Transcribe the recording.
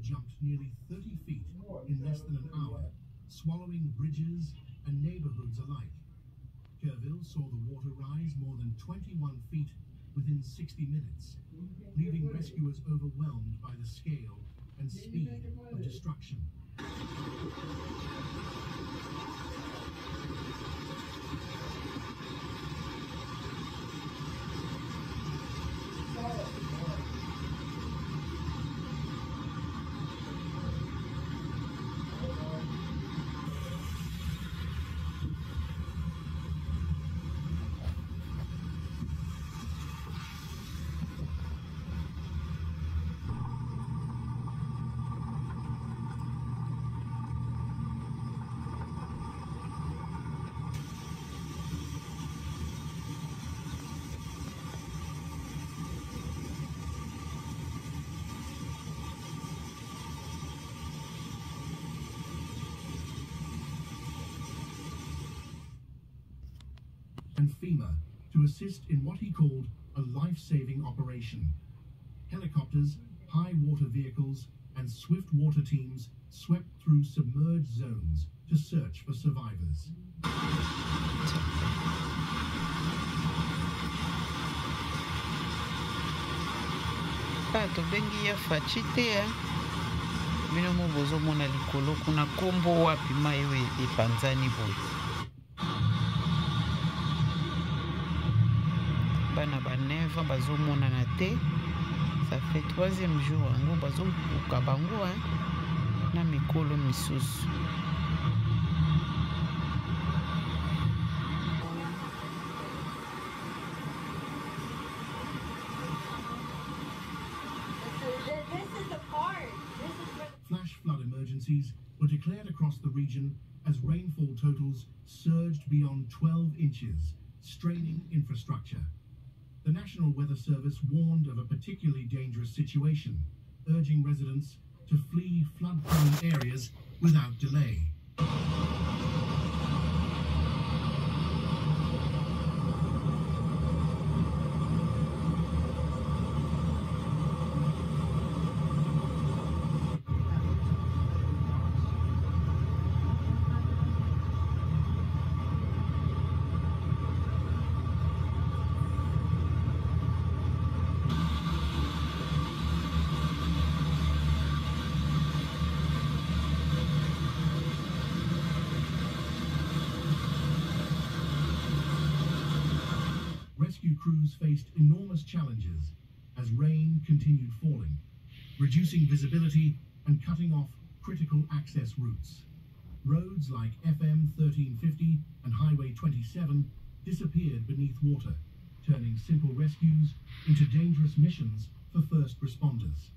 jumped nearly 30 feet in less than an hour, swallowing bridges and neighborhoods alike. Kerrville saw the water rise more than 21 feet within 60 minutes, leaving rescuers overwhelmed by the scale and speed of destruction. And FEMA to assist in what he called a life-saving operation. Helicopters, high water vehicles, and swift water teams swept through submerged zones to search for survivors. Pato bengi ya FAIT bino mo bozomona likolo kuna kombo wapi mayo epanzani boye. Bana baneva bazomonana te, ça fait 3e jour yango bazobuka bango na mikolo misusu. Flash flood emergencies were declared across the region as rainfall totals surged beyond 12 inches, straining infrastructure. The National Weather Service warned of a particularly dangerous situation, urging residents to flee flood-prone areas without delay. Rescue crews faced enormous challenges as rain continued falling, reducing visibility and cutting off critical access routes. Roads like FM 1350 and Highway 27 disappeared beneath water, turning simple rescues into dangerous missions for first responders.